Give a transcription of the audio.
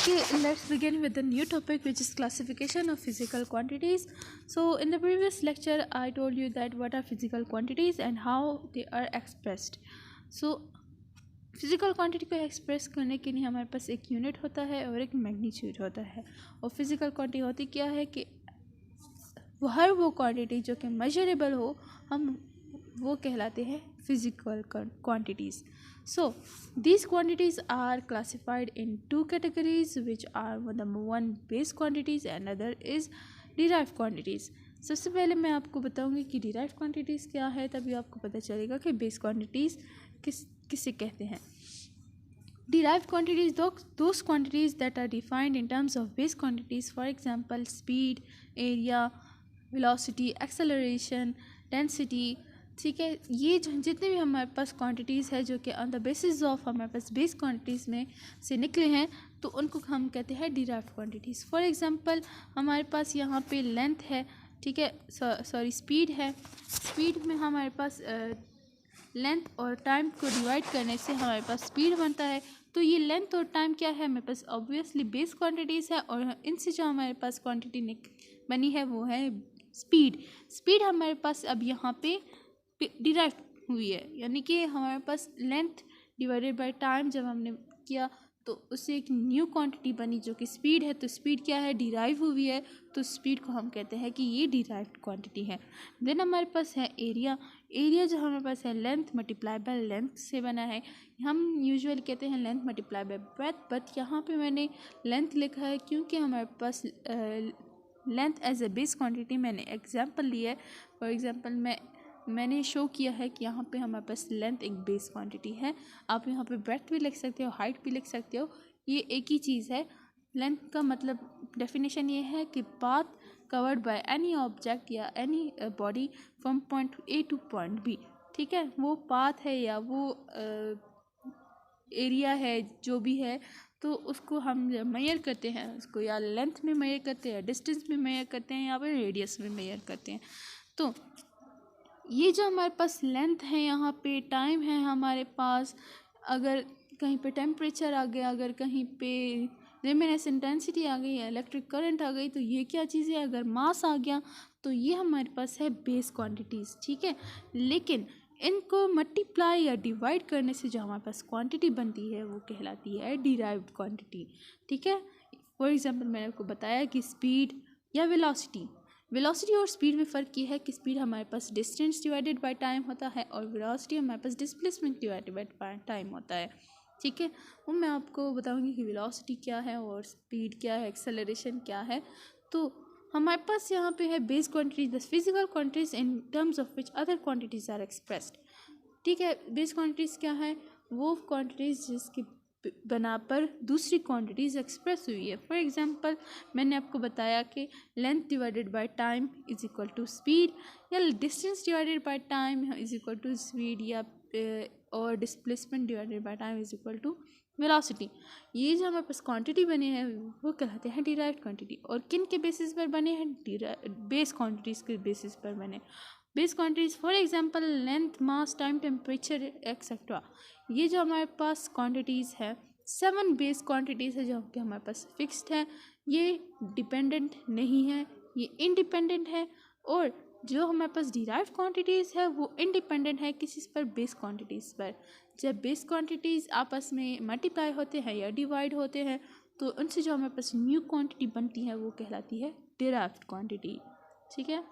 Okay, let's begin with the new topic, which is classification of physical quantities. So in the previous lecture I told you that what are physical quantities and how they are expressed. So physical quantity को express करने के लिए हमारे पास एक unit होता है और एक मैग्नीट्यूड होता है। और फिज़िकल क्वांटिटी होती क्या है कि हर वो क्वांटिटी जो कि मेजरेबल हो, हम वो कहलाते हैं physical quantities. So these quantities are classified in two categories, which are number one base quantities and other is derived quantities. सबसे पहले मैं आपको बताऊंगी कि derived quantities क्या है, तभी आपको पता चलेगा कि base quantities किसे कहते हैं. Derived quantities, those quantities that are defined in terms of base quantities, for example speed, area, velocity, acceleration, density. ठीक है, ये जितने भी हमारे पास क्वांटिटीज़ है जो कि ऑन द बेसिस ऑफ हमारे पास बेस क्वांटिटीज़ में से निकले हैं, तो उनको हम कहते हैं डिराइव्ड क्वांटिटीज़. फॉर एग्जांपल हमारे पास यहाँ पे लेंथ है, ठीक है, सॉरी स्पीड है. स्पीड में हमारे पास लेंथ और टाइम को डिवाइड करने से हमारे पास स्पीड बनता है. तो ये लेंथ और टाइम क्या है, हमारे पास ऑब्वियसली बेस क्वांटिटीज़ है और इनसे जो हमारे पास क्वांटिटी बनी है वो है स्पीड. स्पीड हमारे पास अब यहाँ पे डिराइव हुई है, यानी कि हमारे पास लेंथ डिवाइडेड बाय टाइम जब हमने किया तो उससे एक न्यू क्वांटिटी बनी जो कि स्पीड है. तो स्पीड क्या है, डिराइव हुई है, तो स्पीड को हम कहते हैं कि ये डिराइव्ड क्वांटिटी है. देन हमारे पास है एरिया. एरिया जो हमारे पास है लेंथ मल्टीप्लाई बाय लेंथ से बना है. हम यूजुअली कहते हैं length multiply by breadth, but यहाँ पे मैंने लेंथ लिखा है क्योंकि हमारे पास length as a base quantity मैंने एग्जाम्पल लिया है. फॉर एग्जाम्पल मैंने शो किया है कि यहाँ पे हमारे पास लेंथ एक बेस क्वांटिटी है. आप यहाँ पे ब्रेथ भी लिख सकते हो, हाइट भी लिख सकते हो, ये एक ही चीज़ है. लेंथ का मतलब डेफिनेशन ये है कि path covered by any object या any body from point A to point B. ठीक है, वो पाथ है या वो एरिया है जो भी है, तो उसको हम मेजर करते हैं, उसको या लेंथ में मेजर करते हैं, डिस्टेंस में मेजर करते हैं, या फिर रेडियस में मेजर करते हैं. तो ये जो हमारे पास लेंथ है, यहाँ पे टाइम है हमारे पास, अगर कहीं पे टेम्परेचर आ गया, अगर कहीं पे लुमिनस इंटेंसिटी आ गई, इलेक्ट्रिक करंट आ गई, तो ये क्या चीज़ है, अगर मास आ गया, तो ये हमारे पास है बेस क्वांटिटीज़. ठीक है, लेकिन इनको मल्टीप्लाई या डिवाइड करने से जो हमारे पास क्वांटिटी बनती है वो कहलाती है डिराइव्ड क्वांटिटी. ठीक है, फॉर एग्जांपल मैंने आपको बताया कि स्पीड या वेलोसिटी और स्पीड में फ़र्क ये है कि स्पीड हमारे पास डिस्टेंस डिवाइडेड बाय टाइम होता है और वेलोसिटी हमारे पास डिस्प्लेसमेंट डिवाइडेड बाय टाइम होता है. ठीक है, वो मैं आपको बताऊंगी कि वेलोसिटी क्या है और स्पीड क्या है, एक्सेलरेशन क्या है. तो हमारे पास यहाँ पे है base quantities, the physical quantities in terms of which other quantities are expressed. ठीक है, बेस क्वांटिटीज़ क्या है, वो क्वांटिटीज़ जिसकी बना पर दूसरी क्वांटिटीज़ एक्सप्रेस हुई है. फॉर एग्जांपल मैंने आपको बताया कि length divided by time is equal to speed, या distance divided by time is equal to speed, या और displacement divided by time is equal to velocity. ये जो हमारे पास क्वांटिटी बने हैं वो कहलाते हैं डिराइव्ड क्वांटिटी. और किन के बेसिस पर बने हैं, बेस क्वांटिटीज़ के बेसिस पर बने. Base quantities for example length, mass, time, temperature etcetera. ये जो हमारे पास क्वांटिटीज़ है 7 बेस क्वांटिटीज़ है जो कि हमारे पास फिक्स्ड है. ये डिपेंडेंट नहीं है, ये इंडिपेंडेंट है. और जो हमारे पास डिराइव्ड क्वांटिटीज़ है वो इंडिपेंडेंट है किसी पर, बेस क्वांटिटीज़ पर. जब बेस क्वांटिटीज़ आपस में मल्टीप्लाई होते हैं या डिवाइड होते हैं तो उनसे जो हमारे पास न्यू क्वांटिटी बनती है वो कहलाती है डिराइव्ड क्वांटिटी. ठीक है.